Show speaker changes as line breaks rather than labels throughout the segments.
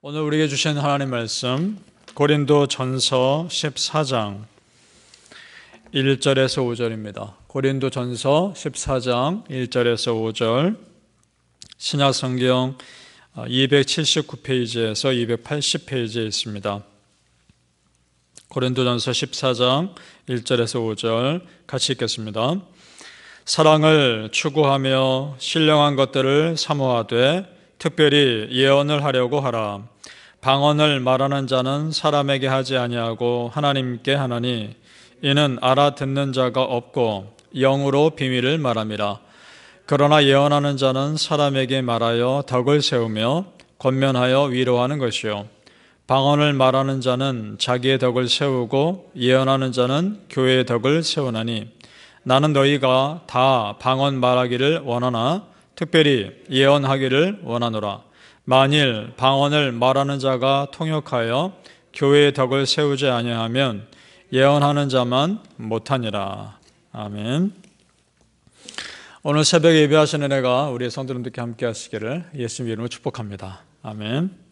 오늘 우리에게 주신 하나님 말씀 고린도전서 14장 1절에서 5절입니다. 고린도전서 14장 1절에서 5절, 신약성경 279페이지에서 280페이지에 있습니다. 고린도전서 14장 1절에서 5절 같이 읽겠습니다. 사랑을 추구하며 신령한 것들을 사모하되 특별히 예언을 하려고 하라. 방언을 말하는 자는 사람에게 하지 아니하고 하나님께 하나니 이는 알아듣는 자가 없고 영으로 비밀을 말함이라. 그러나 예언하는 자는 사람에게 말하여 덕을 세우며 권면하여 위로하는 것이요, 방언을 말하는 자는 자기의 덕을 세우고 예언하는 자는 교회의 덕을 세우나니 나는 너희가 다 방언 말하기를 원하나 특별히 예언하기를 원하노라. 만일 방언을 말하는 자가 통역하여 교회의 덕을 세우지 아니하면 예언하는 자만 못하니라. 아멘. 오늘 새벽에 예배하시는 은혜가 우리 성도님들께 함께 하시기를 예수님 이름으로 축복합니다. 아멘.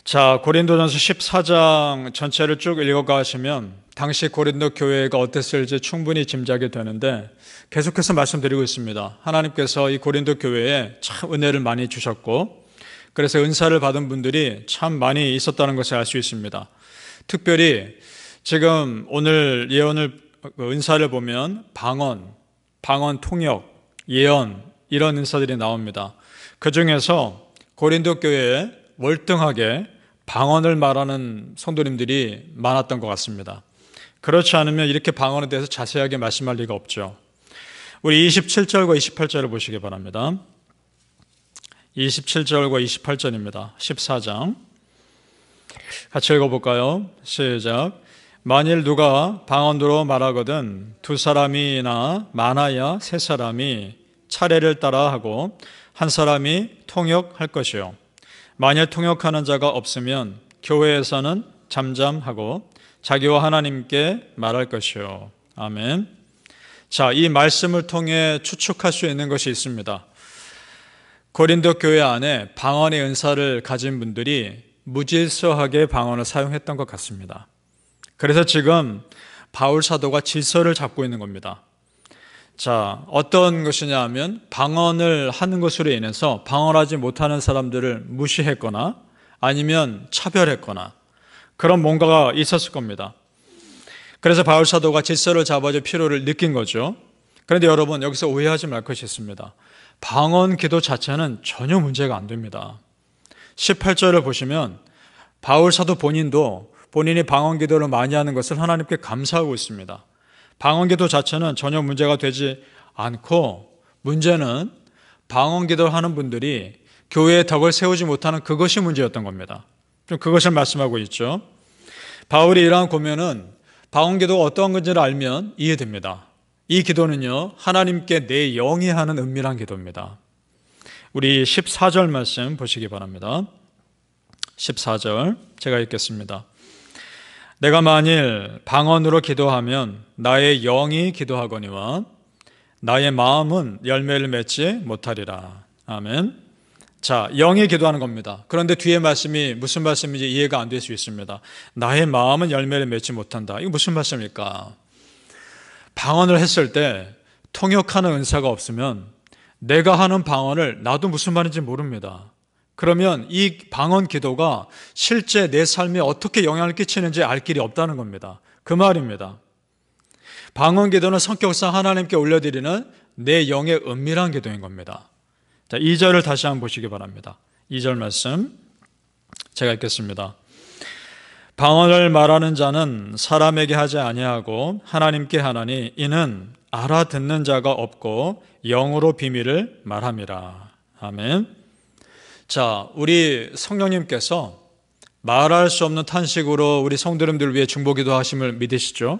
자, 고린도전서 14장 전체를 쭉 읽어가시면 당시 고린도 교회가 어땠을지 충분히 짐작이 되는데 계속해서 말씀드리고 있습니다. 하나님께서 이 고린도 교회에 참 은혜를 많이 주셨고 그래서 은사를 받은 분들이 참 많이 있었다는 것을 알 수 있습니다. 특별히 지금 오늘 은사를 보면 방언 통역, 예언 이런 은사들이 나옵니다. 그 중에서 고린도 교회에 월등하게 방언을 말하는 성도님들이 많았던 것 같습니다. 그렇지 않으면 이렇게 방언에 대해서 자세하게 말씀할 리가 없죠. 우리 27절과 28절을 보시기 바랍니다. 27절과 28절입니다. 14장 같이 읽어볼까요? 시작. 만일 누가 방언으로 말하거든 두 사람이나 많아야 세 사람이 차례를 따라 하고 한 사람이 통역할 것이요, 만일 통역하는 자가 없으면 교회에서는 잠잠하고 자기와 하나님께 말할 것이요. 아멘. 자, 이 말씀을 통해 추측할 수 있는 것이 있습니다. 고린도 교회 안에 방언의 은사를 가진 분들이 무질서하게 방언을 사용했던 것 같습니다. 그래서 지금 바울 사도가 질서를 잡고 있는 겁니다. 자, 어떤 것이냐 하면 방언을 하는 것으로 인해서 방언하지 못하는 사람들을 무시했거나 아니면 차별했거나 그런 뭔가가 있었을 겁니다. 그래서 바울 사도가 질서를 잡아줄 필요를 느낀 거죠. 그런데 여러분, 여기서 오해하지 말 것이 있습니다. 방언 기도 자체는 전혀 문제가 안 됩니다. 18절을 보시면 바울 사도 본인이 방언 기도를 많이 하는 것을 하나님께 감사하고 있습니다. 방언 기도 자체는 전혀 문제가 되지 않고 문제는 방언 기도를 하는 분들이 교회의 덕을 세우지 못하는 그것이 문제였던 겁니다. 좀 그것을 말씀하고 있죠. 바울이 이러한 고면은 방언 기도가 어떠한 건지를 알면 이해됩니다. 이 기도는요, 하나님께 내 영이 하는 은밀한 기도입니다. 우리 14절 말씀 보시기 바랍니다. 14절 제가 읽겠습니다. 내가 만일 방언으로 기도하면 나의 영이 기도하거니와 나의 마음은 열매를 맺지 못하리라. 아멘. 자, 영이 기도하는 겁니다. 그런데 뒤에 말씀이 무슨 말씀인지 이해가 안 될 수 있습니다. 나의 마음은 열매를 맺지 못한다. 이거 무슨 말씀일까? 방언을 했을 때 통역하는 은사가 없으면 내가 하는 방언을 나도 무슨 말인지 모릅니다. 그러면 이 방언 기도가 실제 내 삶에 어떻게 영향을 끼치는지 알 길이 없다는 겁니다. 그 말입니다. 방언 기도는 성격상 하나님께 올려드리는 내 영의 은밀한 기도인 겁니다. 자, 2절을 다시 한번 보시기 바랍니다. 2절 말씀 제가 읽겠습니다. 방언을 말하는 자는 사람에게 하지 아니하고 하나님께 하나니 이는 알아듣는 자가 없고 영으로 비밀을 말함이라. 아멘. 자, 우리 성령님께서 말할 수 없는 탄식으로 우리 성도님들을 위해 중보기도 하심을 믿으시죠?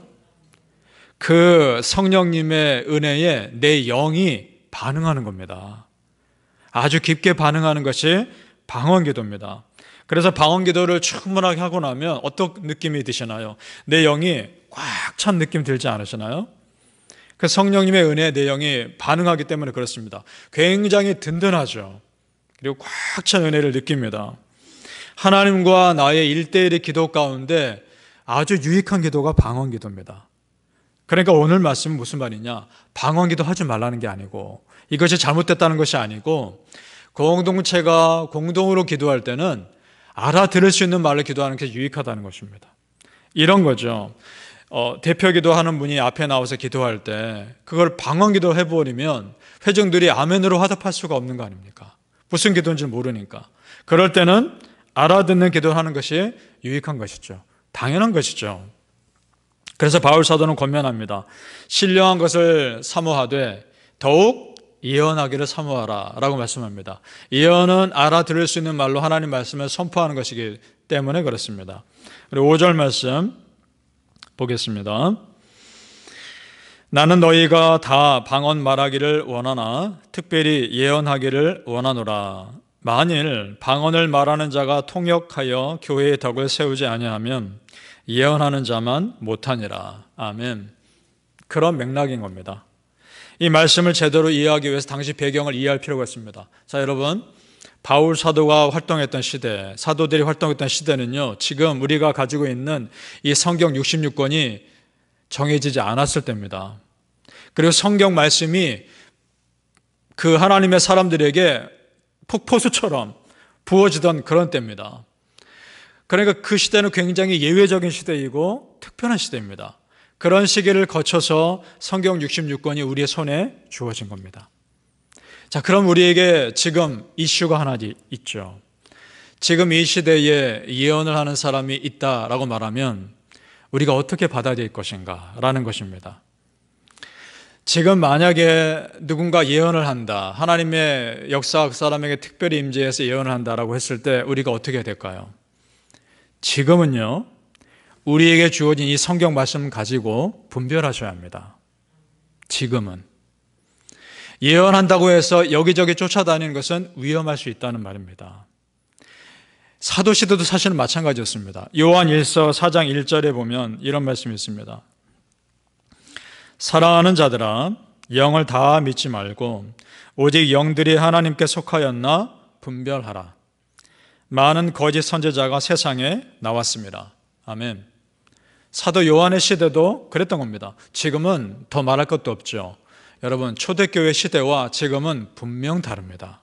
그 성령님의 은혜에 내 영이 반응하는 겁니다. 아주 깊게 반응하는 것이 방언기도입니다. 그래서 방언기도를 충분하게 하고 나면 어떤 느낌이 드시나요? 내 영이 꽉 찬 느낌 들지 않으시나요? 그 성령님의 은혜에 내 영이 반응하기 때문에 그렇습니다. 굉장히 든든하죠. 그리고 꽉 찬 은혜를 느낍니다. 하나님과 나의 일대일의 기도 가운데 아주 유익한 기도가 방언 기도입니다. 그러니까 오늘 말씀은 무슨 말이냐? 방언 기도 하지 말라는 게 아니고, 이것이 잘못됐다는 것이 아니고, 공동체가 공동으로 기도할 때는 알아들을 수 있는 말로 기도하는 게 유익하다는 것입니다. 이런 거죠. 대표 기도하는 분이 앞에 나와서 기도할 때 그걸 방언 기도 해버리면 회중들이 아멘으로 화답할 수가 없는 거 아닙니까? 무슨 기도인지 모르니까. 그럴 때는 알아듣는 기도를 하는 것이 유익한 것이죠. 당연한 것이죠. 그래서 바울 사도는 권면합니다. 신령한 것을 사모하되 더욱 예언하기를 사모하라 라고 말씀합니다. 예언은 알아들을 수 있는 말로 하나님 말씀을 선포하는 것이기 때문에 그렇습니다. 그리고 5절 말씀 보겠습니다. 나는 너희가 다 방언 말하기를 원하나 특별히 예언하기를 원하노라. 만일 방언을 말하는 자가 통역하여 교회의 덕을 세우지 아니하면 예언하는 자만 못하니라. 아멘. 그런 맥락인 겁니다. 이 말씀을 제대로 이해하기 위해서 당시 배경을 이해할 필요가 있습니다. 자, 여러분, 바울 사도가 활동했던 시대, 사도들이 활동했던 시대는요, 지금 우리가 가지고 있는 이 성경 66권이 정해지지 않았을 때입니다. 그리고 성경 말씀이 그 하나님의 사람들에게 폭포수처럼 부어지던 그런 때입니다. 그러니까 그 시대는 굉장히 예외적인 시대이고 특별한 시대입니다. 그런 시기를 거쳐서 성경 66권이 우리의 손에 주어진 겁니다. 자, 그럼 우리에게 지금 이슈가 하나 있죠. 지금 이 시대에 예언을 하는 사람이 있다라고 말하면 우리가 어떻게 받아들일 것인가 라는 것입니다. 지금 만약에 누군가 예언을 한다, 하나님의 역사 그 사람에게 특별히 임재해서 예언을 한다라고 했을 때 우리가 어떻게 해야 될까요? 지금은요, 우리에게 주어진 이 성경 말씀 가지고 분별하셔야 합니다. 지금은. 예언한다고 해서 여기저기 쫓아다니는 것은 위험할 수 있다는 말입니다. 사도 시대도 사실은 마찬가지였습니다. 요한 1서 4장 1절에 보면 이런 말씀이 있습니다. 사랑하는 자들아, 영을 다 믿지 말고 오직 영들이 하나님께 속하였나 분별하라. 많은 거짓 선지자가 세상에 나왔습니다. 아멘. 사도 요한의 시대도 그랬던 겁니다. 지금은 더 말할 것도 없죠. 여러분, 초대교회 시대와 지금은 분명 다릅니다.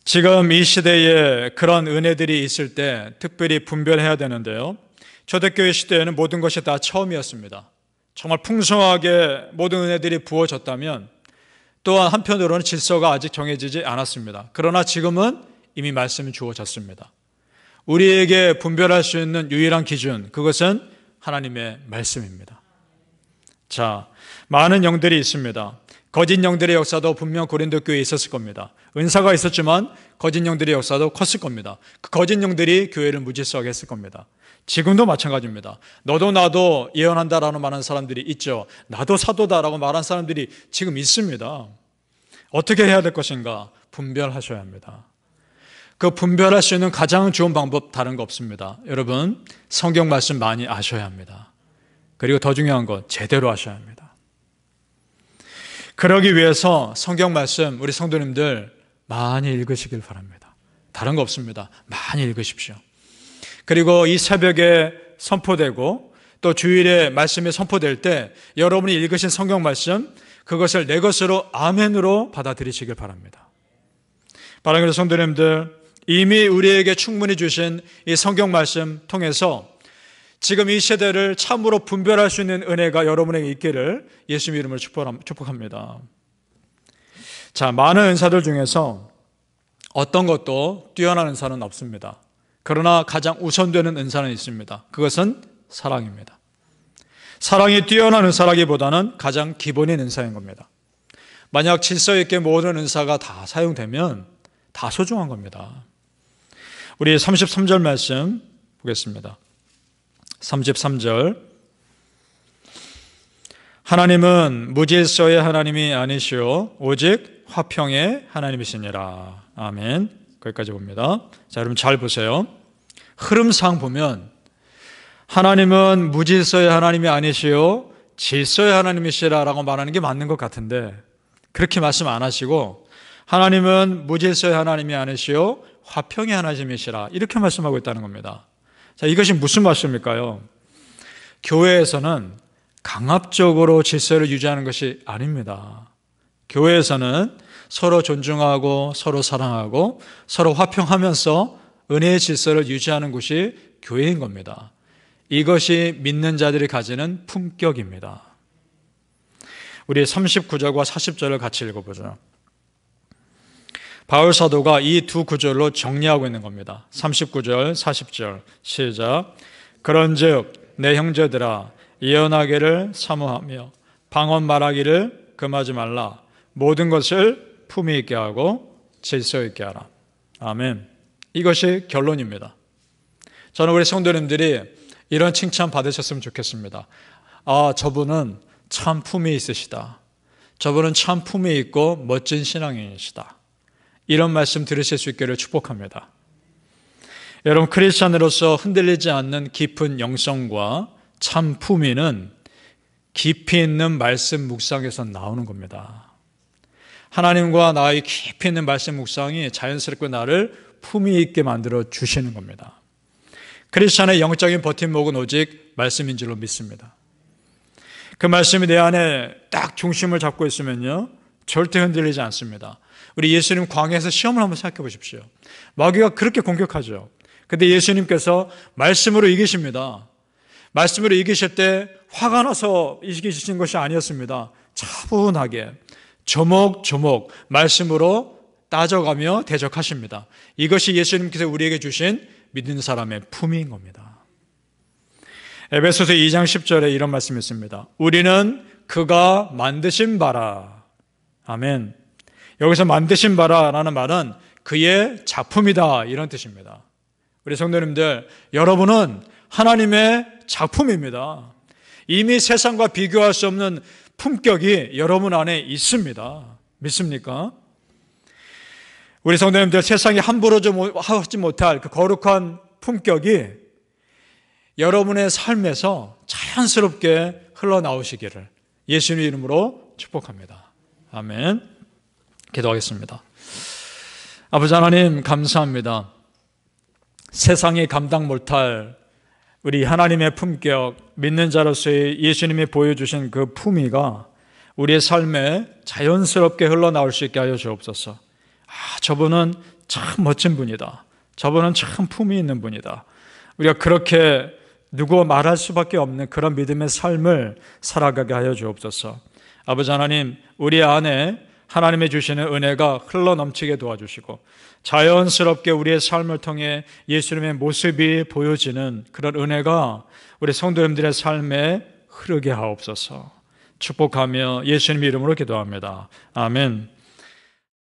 지금 이 시대에 그런 은혜들이 있을 때 특별히 분별해야 되는데요. 초대교회 시대에는 모든 것이 다 처음이었습니다. 정말 풍성하게 모든 은혜들이 부어졌다면 또한 한편으로는 질서가 아직 정해지지 않았습니다. 그러나 지금은 이미 말씀이 주어졌습니다. 우리에게 분별할 수 있는 유일한 기준, 그것은 하나님의 말씀입니다. 자, 많은 영들이 있습니다. 거짓 영들의 역사도 분명 고린도 교회에 있었을 겁니다. 은사가 있었지만 거짓 영들의 역사도 컸을 겁니다. 그 거짓 영들이 교회를 무질서하게 했을 겁니다. 지금도 마찬가지입니다. 너도 나도 예언한다라고 말하는 사람들이 있죠. 나도 사도다라고 말하는 사람들이 지금 있습니다. 어떻게 해야 될 것인가? 분별하셔야 합니다. 그 분별할 수 있는 가장 좋은 방법 다른 거 없습니다. 여러분, 성경 말씀 많이 아셔야 합니다. 그리고 더 중요한 건 제대로 아셔야 합니다. 그러기 위해서 성경 말씀 우리 성도님들 많이 읽으시길 바랍니다. 다른 거 없습니다. 많이 읽으십시오. 그리고 이 새벽에 선포되고 또 주일에 말씀이 선포될 때 여러분이 읽으신 성경 말씀, 그것을 내 것으로 아멘으로 받아들이시길 바랍니다. 사랑하는 성도님들, 이미 우리에게 충분히 주신 이 성경 말씀 통해서 지금 이 세대를 참으로 분별할 수 있는 은혜가 여러분에게 있기를 예수님 이름으로 축복합니다. 자, 많은 은사들 중에서 어떤 것도 뛰어난 은사는 없습니다. 그러나 가장 우선되는 은사는 있습니다. 그것은 사랑입니다. 사랑이 뛰어난 은사라기보다는 가장 기본인 은사인 겁니다. 만약 질서 있게 모든 은사가 다 사용되면 다 소중한 겁니다. 우리 33절 말씀 보겠습니다. 33절. 하나님은 무질서의 하나님이 아니시오 오직 화평의 하나님이시니라. 아멘. 거기까지 봅니다. 자, 여러분 잘 보세요. 흐름상 보면 하나님은 무질서의 하나님이 아니시오 질서의 하나님이시라라고 말하는 게 맞는 것 같은데 그렇게 말씀 안 하시고 하나님은 무질서의 하나님이 아니시오 화평의 하나님이시라 이렇게 말씀하고 있다는 겁니다. 자, 이것이 무슨 말씀일까요? 교회에서는 강압적으로 질서를 유지하는 것이 아닙니다. 교회에서는 서로 존중하고 서로 사랑하고 서로 화평하면서 은혜의 질서를 유지하는 것이 교회인 겁니다. 이것이 믿는 자들이 가지는 품격입니다. 우리 39절과 40절을 같이 읽어보죠. 바울 사도가 이 두 구절로 정리하고 있는 겁니다. 39절, 40절 시작. 그런즉 내 형제들아 예언하기를 사모하며 방언 말하기를 금하지 말라. 모든 것을 품위 있게 하고 질서 있게 하라. 아멘. 이것이 결론입니다. 저는 우리 성도님들이 이런 칭찬 받으셨으면 좋겠습니다. 아, 저분은 참 품위 있으시다. 저분은 참 품위 있고 멋진 신앙인이시다. 이런 말씀 들으실 수 있기를 축복합니다. 여러분, 크리스찬으로서 흔들리지 않는 깊은 영성과 참 품위는 깊이 있는 말씀 묵상에서 나오는 겁니다. 하나님과 나의 깊이 있는 말씀 묵상이 자연스럽게 나를 품위 있게 만들어 주시는 겁니다. 크리스찬의 영적인 버팀목은 오직 말씀인 줄로 믿습니다. 그 말씀이 내 안에 딱 중심을 잡고 있으면요, 절대 흔들리지 않습니다. 우리 예수님 광야에서 시험을 한번 생각해 보십시오. 마귀가 그렇게 공격하죠. 근데 예수님께서 말씀으로 이기십니다. 말씀으로 이기실 때 화가 나서 이기신 것이 아니었습니다. 차분하게 조목조목 말씀으로 따져가며 대적하십니다. 이것이 예수님께서 우리에게 주신 믿는 사람의 품위인 겁니다. 에베소서 2장 10절에 이런 말씀이 있습니다. 우리는 그가 만드신 바라. 아멘. 여기서 만드신 바라라는 말은 그의 작품이다 이런 뜻입니다. 우리 성도님들, 여러분은 하나님의 작품입니다. 이미 세상과 비교할 수 없는 품격이 여러분 안에 있습니다. 믿습니까? 우리 성도님들, 세상이 함부로 하지 못할 그 거룩한 품격이 여러분의 삶에서 자연스럽게 흘러나오시기를 예수님 이름으로 축복합니다. 아멘. 기도하겠습니다. 아버지 하나님, 감사합니다. 세상이 감당 못할 우리 하나님의 품격, 믿는 자로서의 예수님이 보여주신 그 품위가 우리의 삶에 자연스럽게 흘러나올 수 있게 하여 주옵소서. 아, 저분은 참 멋진 분이다. 저분은 참 품위 있는 분이다. 우리가 그렇게 누구 말할 수밖에 없는 그런 믿음의 삶을 살아가게 하여 주옵소서. 아버지 하나님, 우리 안에 하나님이 주시는 은혜가 흘러넘치게 도와주시고 자연스럽게 우리의 삶을 통해 예수님의 모습이 보여지는 그런 은혜가 우리 성도님들의 삶에 흐르게 하옵소서. 축복하며 예수님 이름으로 기도합니다. 아멘.